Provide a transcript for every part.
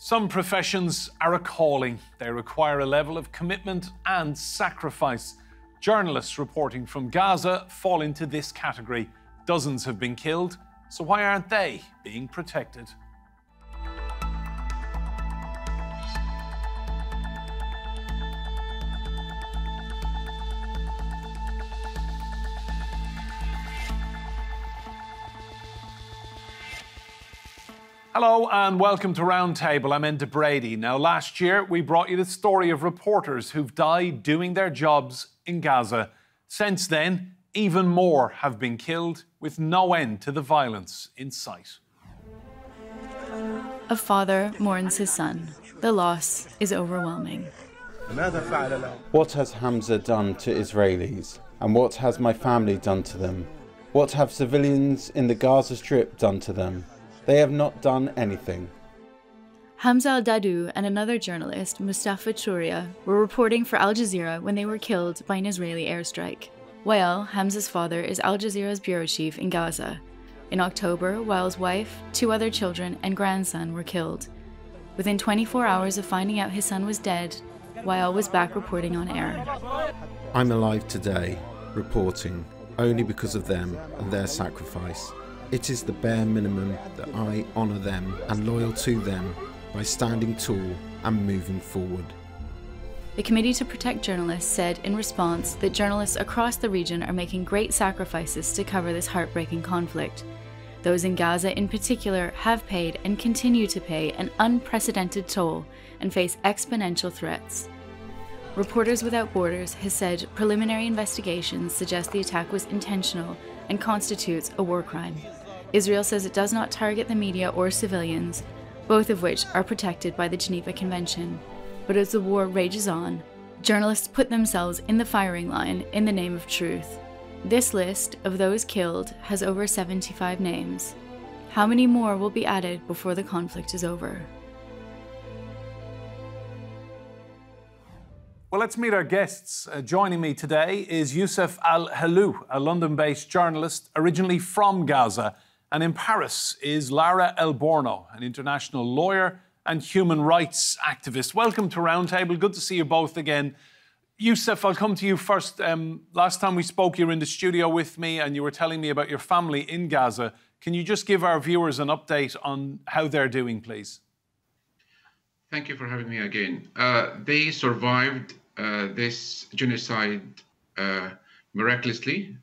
Some professions are a calling. They require a level of commitment and sacrifice. Journalists reporting from Gaza fall into this category. Dozens have been killed, so why aren't they being protected? Hello and welcome to Roundtable. I'm Enda Brady. Now, last year we brought you the story of reporters who've died doing their jobs in Gaza. Since then, even more have been killed, with no end to the violence in sight. A father mourns his son. The loss is overwhelming. What has Hamza done to Israelis? And what has my family done to them? What have civilians in the Gaza Strip done to them? They have not done anything. Hamza al-Dadou and another journalist, Mustafa Chouria, were reporting for Al Jazeera when they were killed by an Israeli airstrike. Wael, Hamza's father, is Al Jazeera's bureau chief in Gaza. In October, Wael's wife, 2 other children, and grandson were killed. Within 24 hours of finding out his son was dead, Wael was back reporting on air. I'm alive today, reporting, only because of them and their sacrifice. It is the bare minimum that I honour them and loyal to them by standing tall and moving forward. The Committee to Protect Journalists said in response that journalists across the region are making great sacrifices to cover this heartbreaking conflict. Those in Gaza in particular have paid and continue to pay an unprecedented toll and face exponential threats. Reporters Without Borders has said preliminary investigations suggest the attack was intentional and constitutes a war crime. Israel says it does not target the media or civilians, both of which are protected by the Geneva Convention. But as the war rages on, journalists put themselves in the firing line in the name of truth. This list of those killed has over 75 names. How many more will be added before the conflict is over? Well, let's meet our guests. Joining me today is Yousef Alhelou, a London-based journalist originally from Gaza. And in Paris is Lara Elborno, an international lawyer and human rights activist. Welcome to Roundtable. Good to see you both again. Yousef, I'll come to you first. Last time we spoke, you were in the studio with me and you were telling me about your family in Gaza. Can you just give our viewers an update on how they're doing, please? Thank you for having me again. They survived this genocide miraculously,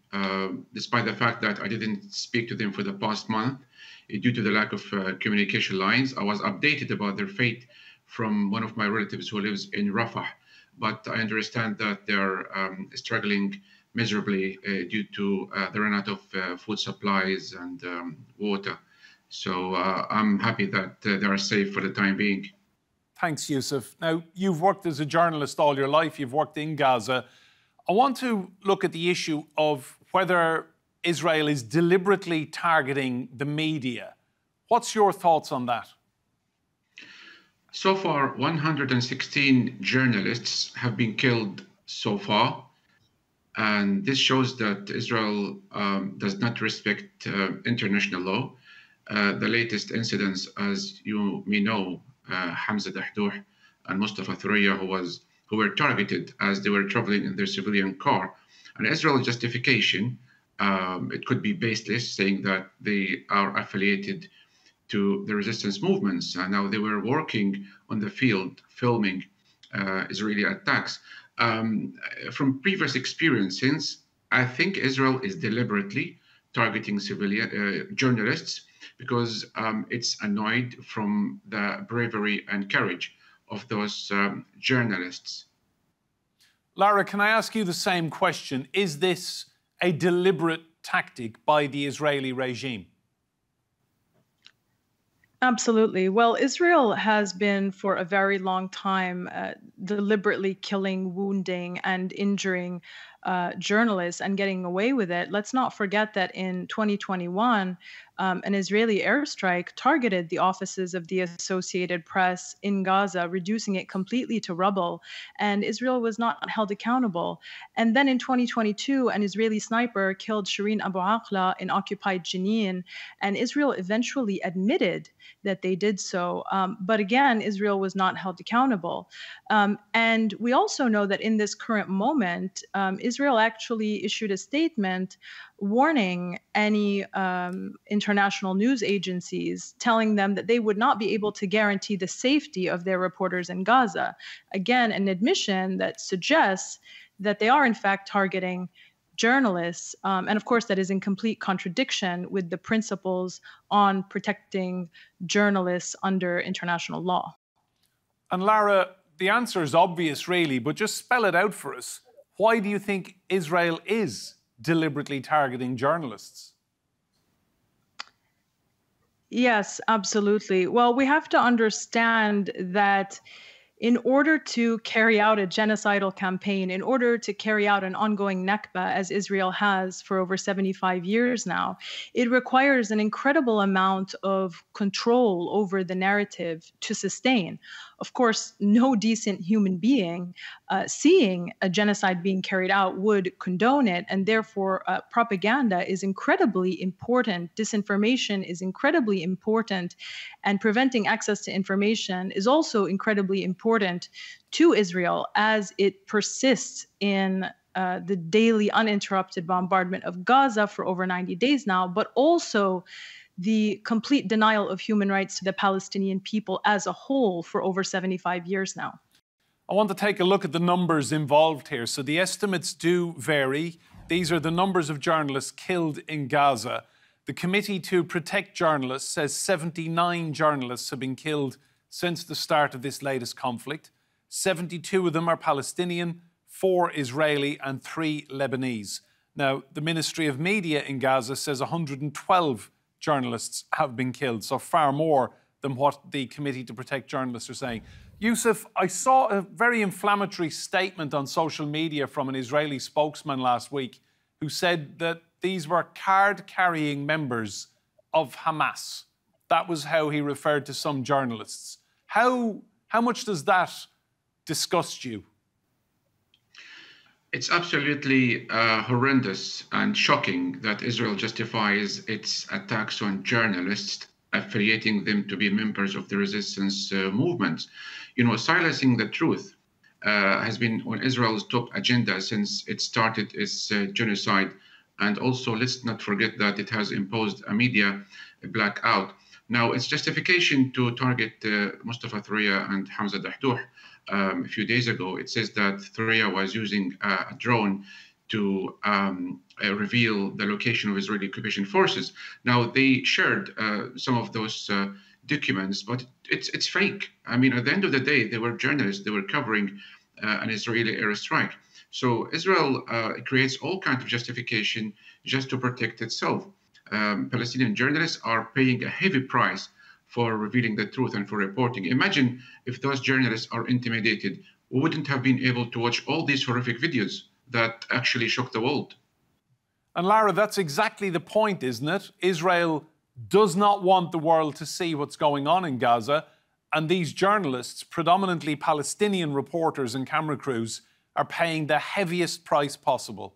despite the fact that I didn't speak to them for the past month due to the lack of communication lines. I was updated about their fate from one of my relatives who lives in Rafah, but I understand that they're struggling miserably due to the run out of food supplies and water. So I'm happy that they are safe for the time being. Thanks, Yousef. Now, you've worked as a journalist all your life. You've worked in Gaza. I want to look at the issue of whether Israel is deliberately targeting the media. What's your thoughts on that? So far, 116 journalists have been killed so far. And this shows that Israel does not respect international law. The latest incidents, as you may know, Hamza Dahdouh and Mustafa Thuraya, who were targeted as they were traveling in their civilian car. And Israel's justification, it could be baseless, saying that they are affiliated to the resistance movements. And now they were working on the field, filming Israeli attacks. From previous experiences, I think Israel is deliberately targeting civilian journalists because it's annoyed from the bravery and courage of those journalists. Lara, can I ask you the same question? Is this a deliberate tactic by the Israeli regime? Absolutely. Well, Israel has been for a very long time deliberately killing, wounding, and injuring journalists and getting away with it. Let's not forget that in 2021, an Israeli airstrike targeted the offices of the Associated Press in Gaza, reducing it completely to rubble. And Israel was not held accountable. And then in 2022, an Israeli sniper killed Shireen Abu Akleh in occupied Jenin, and Israel eventually admitted that they did so. But again, Israel was not held accountable. And we also know that in this current moment, Israel actually issued a statement warning any international news agencies, telling them that they would not be able to guarantee the safety of their reporters in Gaza. Again, an admission that suggests that they are in fact targeting journalists. And of course, that is in complete contradiction with the principles on protecting journalists under international law. And Lara, the answer is obvious, really, but just spell it out for us. Why do you think Israel is deliberately targeting journalists? Yes, absolutely. Well, we have to understand that in order to carry out a genocidal campaign, in order to carry out an ongoing Nakba, as Israel has for over 75 years now, it requires an incredible amount of control over the narrative to sustain. Of course, no decent human being seeing a genocide being carried out would condone it, and therefore propaganda is incredibly important. Disinformation is incredibly important, and preventing access to information is also incredibly important to Israel as it persists in the daily uninterrupted bombardment of Gaza for over 90 days now, but also the complete denial of human rights to the Palestinian people as a whole for over 75 years now. I want to take a look at the numbers involved here. So the estimates do vary. These are the numbers of journalists killed in Gaza. The Committee to Protect Journalists says 79 journalists have been killed since the start of this latest conflict. 72 of them are Palestinian, 4 Israeli and 3 Lebanese. Now, the Ministry of Media in Gaza says 112 journalists have been killed, so far more than what the Committee to Protect Journalists are saying. Yousef, I saw a very inflammatory statement on social media from an Israeli spokesman last week who said that these were card-carrying members of Hamas. That was how he referred to some journalists. How much does that disgust you? It's absolutely horrendous and shocking that Israel justifies its attacks on journalists, affiliating them to be members of the resistance movement. You know, silencing the truth has been on Israel's top agenda since it started its genocide. And also, let's not forget that it has imposed a media blackout. Now, its justification to target Mustafa Thuraya and Hamza Dahdouh a few days ago, it says that Thuraya was using a drone to reveal the location of Israeli occupation forces. Now, they shared some of those documents, but it's fake. I mean, at the end of the day, they were journalists. They were covering an Israeli airstrike. So Israel creates all kinds of justification just to protect itself. Palestinian journalists are paying a heavy price for revealing the truth and for reporting. Imagine if those journalists are intimidated, we wouldn't have been able to watch all these horrific videos that actually shock the world. And Lara, that's exactly the point, isn't it? Israel does not want the world to see what's going on in Gaza, and these journalists, predominantly Palestinian reporters and camera crews, are paying the heaviest price possible.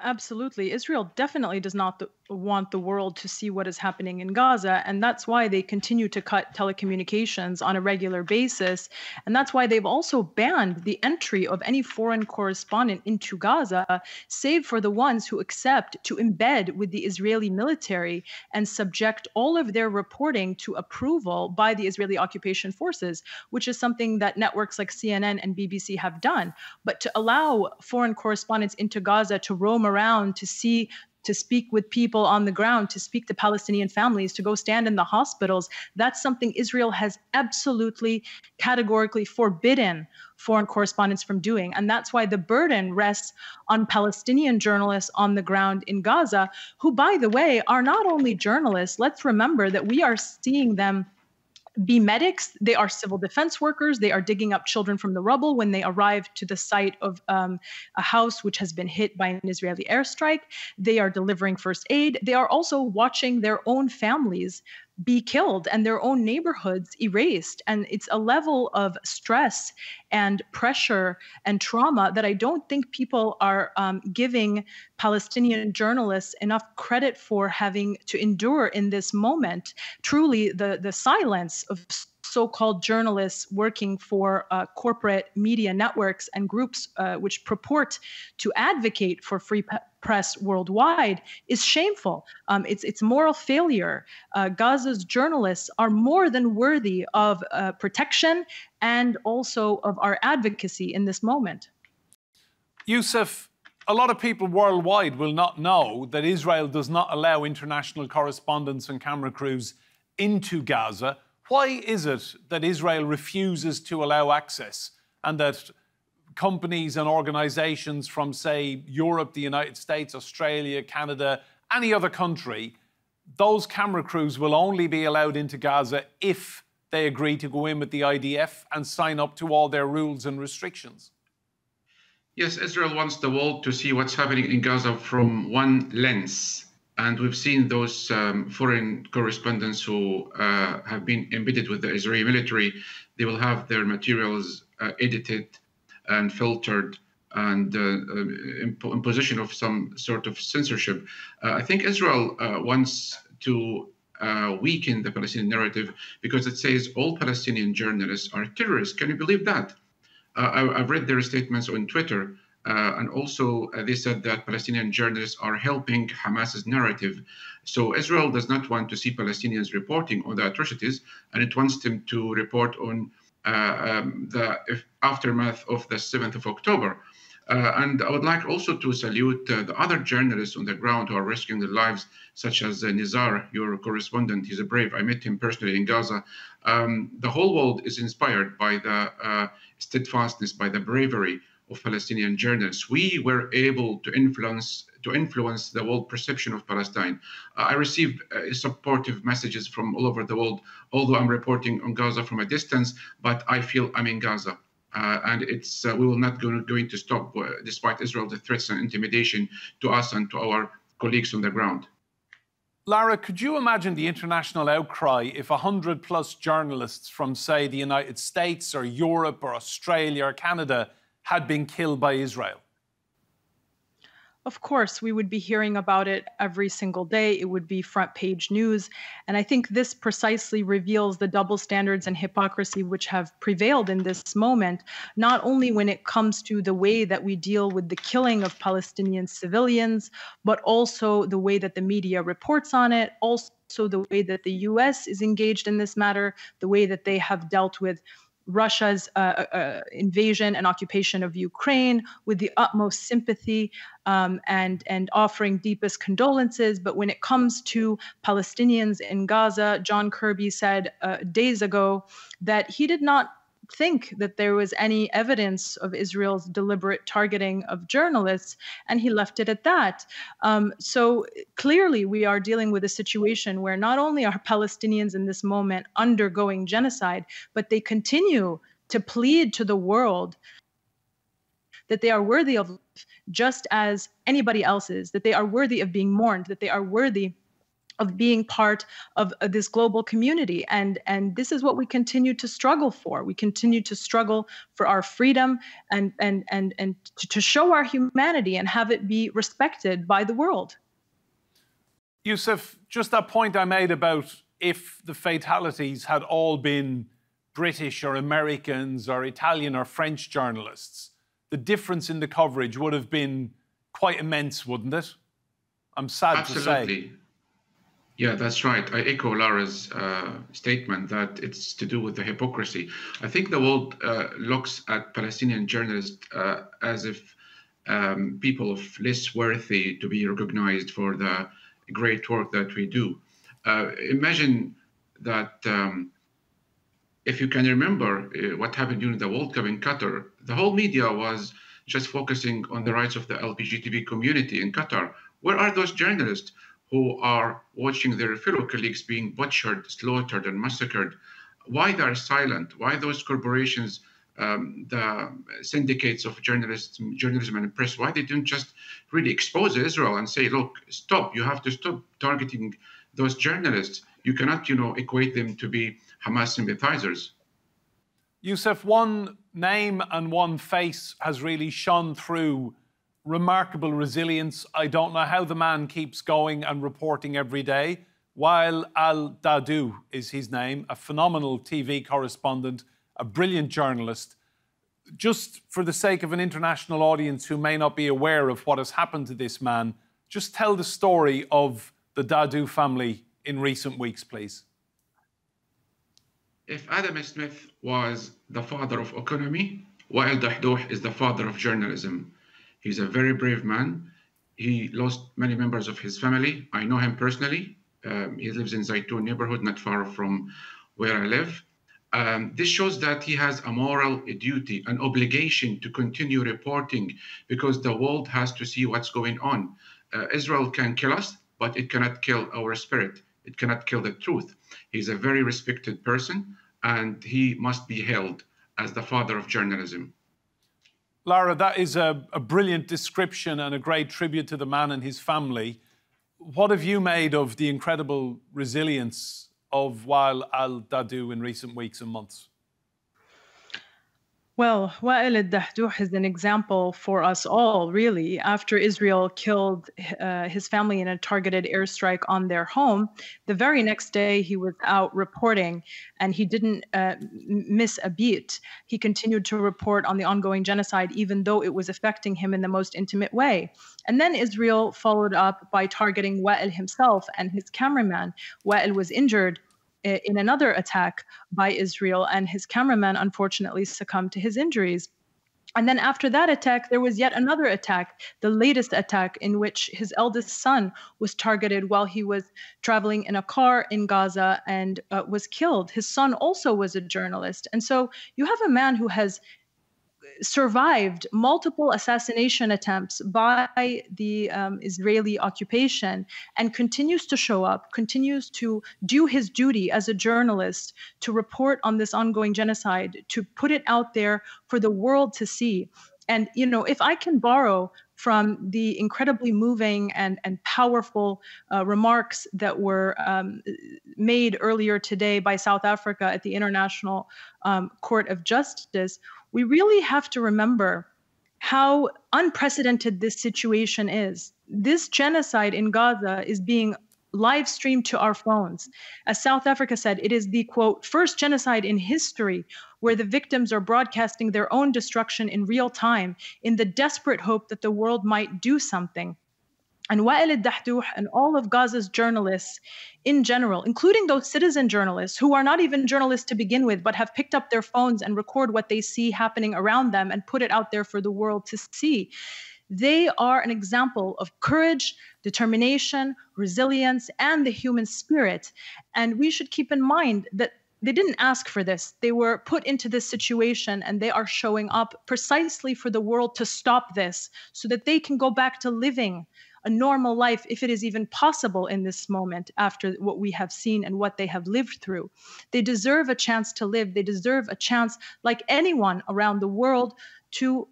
Absolutely. Israel definitely does not want the world to see what is happening in Gaza. And that's why they continue to cut telecommunications on a regular basis. And that's why they've also banned the entry of any foreign correspondent into Gaza, save for the ones who accept to embed with the Israeli military and subject all of their reporting to approval by the Israeli occupation forces, which is something that networks like CNN and BBC have done. But to allow foreign correspondents into Gaza to roam around, to speak with people on the ground, to speak to Palestinian families, to go stand in the hospitals, that's something Israel has absolutely categorically forbidden foreign correspondents from doing. And that's why the burden rests on Palestinian journalists on the ground in Gaza, who, by the way, are not only journalists. Let's remember that we are seeing them be medics. They are civil defense workers. They are digging up children from the rubble when they arrive to the site of a house which has been hit by an Israeli airstrike. They are delivering first aid. They are also watching their own families be killed and their own neighborhoods erased. And it's a level of stress and pressure and trauma that I don't think people are giving Palestinian journalists enough credit for having to endure in this moment. Truly, the silence of so-called journalists working for corporate media networks and groups which purport to advocate for free press worldwide is shameful. It's moral failure. Gaza's journalists are more than worthy of protection and also of our advocacy in this moment. Yousef, a lot of people worldwide will not know that Israel does not allow international correspondents and camera crews into Gaza. Why is it that Israel refuses to allow access and that companies and organizations from, say, Europe, the United States, Australia, Canada, any other country, those camera crews will only be allowed into Gaza if they agree to go in with the IDF and sign up to all their rules and restrictions? Yes, Israel wants the world to see what's happening in Gaza from one lens. And we've seen those foreign correspondents who have been embedded with the Israeli military. They will have their materials edited and filtered and imposition of some sort of censorship. I think Israel wants to weaken the Palestinian narrative because it says all Palestinian journalists are terrorists. Can you believe that? I've read their statements on Twitter. And also, they said that Palestinian journalists are helping Hamas's narrative. So Israel does not want to see Palestinians reporting on the atrocities, and it wants them to report on the aftermath of the 7th of October. And I would like also to salute the other journalists on the ground who are risking their lives, such as Nizar, your correspondent. He's a brave. I met him personally in Gaza. The whole world is inspired by the steadfastness, by the bravery of Palestinian journalists. We were able to influence the world perception of Palestine. I received supportive messages from all over the world, although I'm reporting on Gaza from a distance, but I feel I'm in Gaza. And it's we will not going to stop, despite Israel's threats and intimidation to us and to our colleagues on the ground. Lara, could you imagine the international outcry if 100+ journalists from, say, the United States or Europe or Australia or Canada had been killed by Israel? Of course, we would be hearing about it every single day. It would be front page news. And I think this precisely reveals the double standards and hypocrisy which have prevailed in this moment, not only when it comes to the way that we deal with the killing of Palestinian civilians, but also the way that the media reports on it, also the way that the US is engaged in this matter, the way that they have dealt with Russia's invasion and occupation of Ukraine with the utmost sympathy and offering deepest condolences. But when it comes to Palestinians in Gaza, John Kirby said days ago that he did not think that there was any evidence of Israel's deliberate targeting of journalists, and he left it at that. So clearly we are dealing with a situation where not only are Palestinians in this moment undergoing genocide, but they continue to plead to the world that they are worthy of just as anybody else is, that they are worthy of being mourned, that they are worthy of being part of this global community. And this is what we continue to struggle for. We continue to struggle for our freedom and to show our humanity and have it be respected by the world. Yousef, just that point I made about if the fatalities had all been British or Americans or Italian or French journalists, the difference in the coverage would have been quite immense, wouldn't it? I'm sad to say. Absolutely. Yeah, that's right. I echo Lara's statement that it's to do with the hypocrisy. I think the world looks at Palestinian journalists as if people of less worthy to be recognized for the great work that we do. Imagine that if you can remember what happened during the World Cup in Qatar, the whole media was just focusing on the rights of the LGBTQ community in Qatar. Where are those journalists who are watching their fellow colleagues being butchered, slaughtered, and massacred Why they're silent? Why those corporations, the syndicates of journalism and press, why they didn't just really expose Israel and say, look, stop, you have to stop targeting those journalists. You cannot, equate them to be Hamas sympathizers. Yousef, one name and one face has really shone through remarkable resilience. I don't know how the man keeps going and reporting every day. Wael al-Dahdouh is his name, a phenomenal TV correspondent, a brilliant journalist. Just for the sake of an international audience who may not be aware of what has happened to this man, just tell the story of the Dahdouh family in recent weeks, please. If Adam Smith was the father of economy, Wael Dahdouh is the father of journalism. He's a very brave man. He lost many members of his family. I know him personally. He lives in Zaytoun neighborhood, not far from where I live. This shows that he has a moral duty, an obligation to continue reporting because the world has to see what's going on. Israel can kill us, but it cannot kill our spirit. It cannot kill the truth. He's a very respected person, and he must be held as the father of journalism. Lara, that is a brilliant description and a great tribute to the man and his family. What have you made of the incredible resilience of Wael al-Dahdouh in recent weeks and months? Well, Wael al-Dahdouh is an example for us all, really. After Israel killed his family in a targeted airstrike on their home, the very next day he was out reporting, and he didn't miss a beat. He continued to report on the ongoing genocide, even though it was affecting him in the most intimate way. And then Israel followed up by targeting Wael himself and his cameraman. Wael was injured in another attack by Israel, and his cameraman unfortunately succumbed to his injuries. And then after that attack, there was yet another attack, the latest attack in which his eldest son was targeted while he was traveling in a car in Gaza and was killed. His son also was a journalist. And so you have a man who has survived multiple assassination attempts by the Israeli occupation and continues to show up, continues to do his duty as a journalist, to report on this ongoing genocide, to put it out there for the world to see. And, if I can borrow from the incredibly moving and powerful remarks that were made earlier today by South Africa at the International Court of Justice, we really have to remember how unprecedented this situation is. This genocide in Gaza is being live streamed to our phones. As South Africa said, it is the, quote, first genocide in history where the victims are broadcasting their own destruction in real time in the desperate hope that the world might do something. And Wael al-Dahdouh and all of Gaza's journalists in general, including those citizen journalists who are not even journalists to begin with, but have picked up their phones and record what they see happening around them and put it out there for the world to see. They are an example of courage, determination, resilience, and the human spirit. And we should keep in mind that they didn't ask for this. They were put into this situation, and they are showing up precisely for the world to stop this so that they can go back to living a normal life, if it is even possible in this moment after what we have seen and what they have lived through. They deserve a chance to live. They deserve a chance, like anyone around the world, to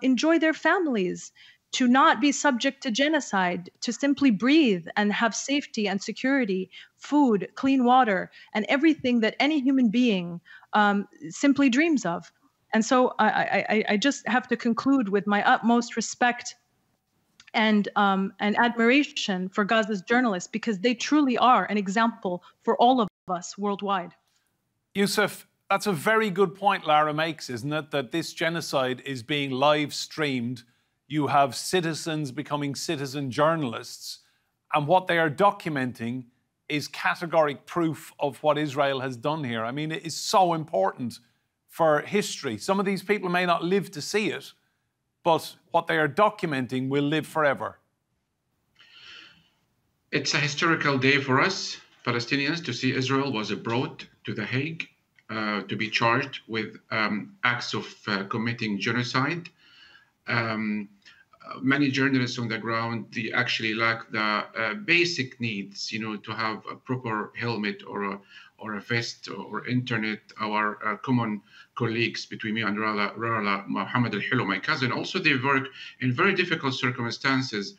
enjoy their families, to not be subject to genocide, to simply breathe and have safety and security, food, clean water, and everything that any human being simply dreams of. And so I just have to conclude with my utmost respect and admiration for Gaza's journalists, because they truly are an example for all of us worldwide. Yousef, that's a very good point Lara makes, isn't it? That this genocide is being live streamed. You have citizens becoming citizen journalists, and what they are documenting is categoric proof of what Israel has done here. I mean, it is so important for history. Some of these people may not live to see it, but what they are documenting will live forever. It's a historical day for us, Palestinians, to see Israel was brought to The Hague to be charged with acts of committing genocide. many journalists on the ground, they actually lack the basic needs, to have a proper helmet or a vest or internet. Our common colleagues between me and Lara Mohammed Alhelou, my cousin, also they work in very difficult circumstances.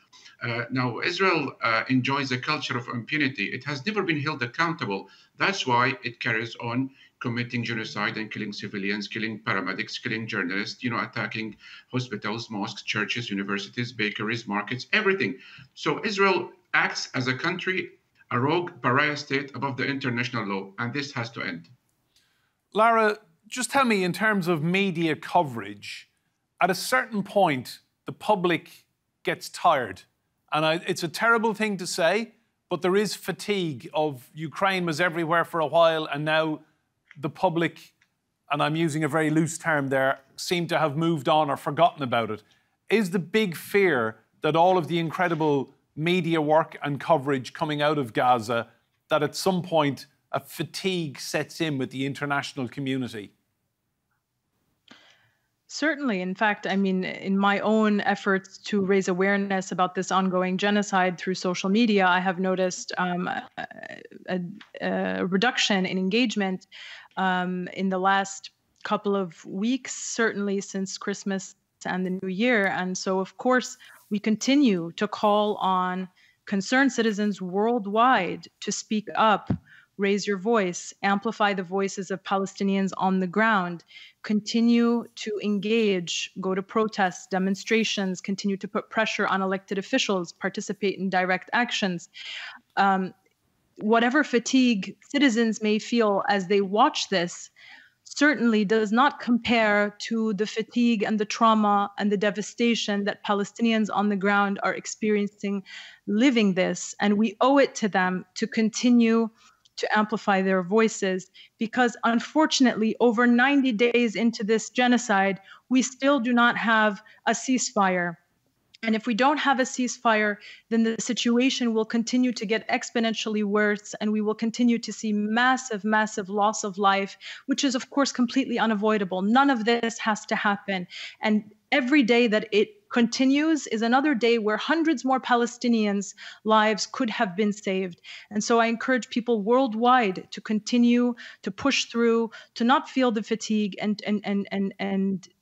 Now, Israel enjoys a culture of impunity. It has never been held accountable. That's why it carries on committing genocide and killing civilians, killing paramedics, killing journalists, attacking hospitals, mosques, churches, universities, bakeries, markets, everything. So Israel acts as a country, a rogue pariah state above the international law, and this has to end. Lara, just tell me, in terms of media coverage, at a certain point, the public gets tired. And it's a terrible thing to say, but there is fatigue of Ukraine was everywhere for a while, and now the public, and I'm using a very loose term there, seem to have moved on or forgotten about it. Is the big fear that all of the incredible media work and coverage coming out of Gaza, that at some point a fatigue sets in with the international community? Certainly. In fact, I mean, in my own efforts to raise awareness about this ongoing genocide through social media, I have noticed a reduction in engagement in the last couple of weeks, certainly since Christmas and the New Year. And so, of course, we continue to call on concerned citizens worldwide to speak up, raise your voice, amplify the voices of Palestinians on the ground, continue to engage, go to protests, demonstrations, continue to put pressure on elected officials, participate in direct actions. Whatever fatigue citizens may feel as they watch this certainly does not compare to the fatigue and the trauma and the devastation that Palestinians on the ground are experiencing living this. And we owe it to them to continue to amplify their voices, because unfortunately, over 90 days into this genocide, we still do not have a ceasefire. And if we don't have a ceasefire, then the situation will continue to get exponentially worse, and we will continue to see massive, massive loss of life, which is, of course, completely unavoidable. None of this has to happen. And every day that it continues is another day where hundreds more Palestinians' lives could have been saved. And so I encourage people worldwide to continue to push through, to not feel the fatigue, and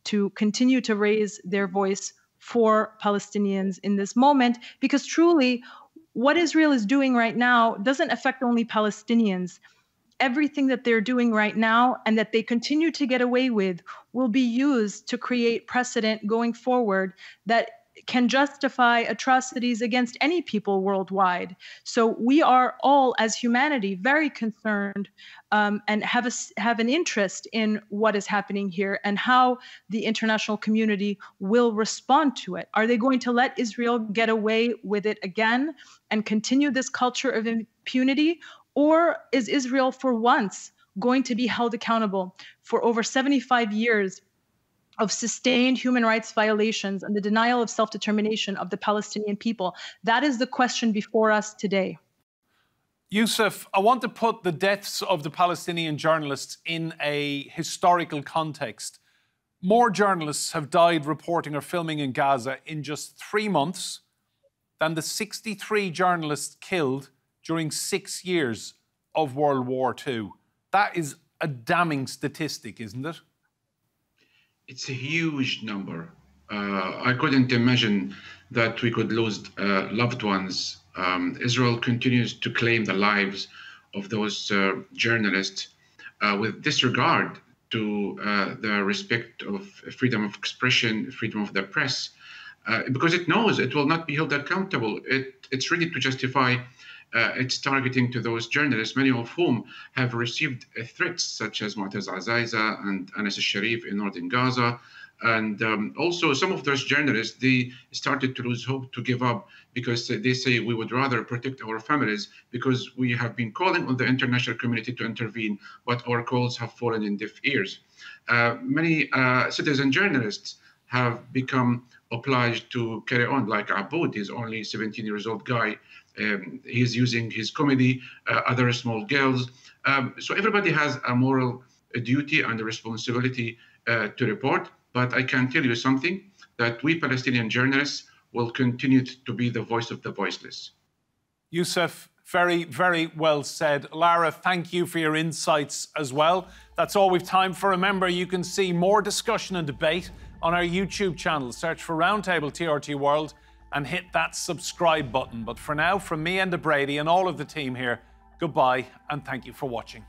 to continue to raise their voice for Palestinians in this moment, because truly what Israel is doing right now doesn't affect only Palestinians. Everything that they're doing right now and that they continue to get away with will be used to create precedent going forward that can justify atrocities against any people worldwide. So we are all, as humanity, very concerned and have an interest in what is happening here and how the international community will respond to it. Are they going to let Israel get away with it again and continue this culture of impunity? Or is Israel, for once, going to be held accountable for over 75 years of sustained human rights violations and the denial of self-determination of the Palestinian people? That is the question before us today. Yousef, I want to put the deaths of the Palestinian journalists in a historical context. More journalists have died reporting or filming in Gaza in just 3 months than the 63 journalists killed during 6 years of World War II. That is a damning statistic, isn't it? It's a huge number. I couldn't imagine that we could lose loved ones. Israel continues to claim the lives of those journalists with disregard to the respect of freedom of expression, freedom of the press, because it knows it will not be held accountable. It's ready to justify its targeting to those journalists, many of whom have received threats, such as Mu'taz Azaiza and Anas al-Sharif in northern Gaza. And also some of those journalists, they started to lose hope, to give up, because they say we would rather protect our families, because we have been calling on the international community to intervene, but our calls have fallen in deaf ears. Many citizen journalists have become obliged to carry on, like Aboud. He's only 17 years old guy. He's using his comedy, other small girls. So everybody has a moral duty and a responsibility to report. But I can tell you something, that we Palestinian journalists will continue to be the voice of the voiceless. Yousef, very, very well said. Lara, thank you for your insights as well. That's all we've time for. Remember, you can see more discussion and debate on our YouTube channel. Search for Roundtable TRT World and hit that subscribe button. But for now, from me and Brady and all of the team here, goodbye and thank you for watching.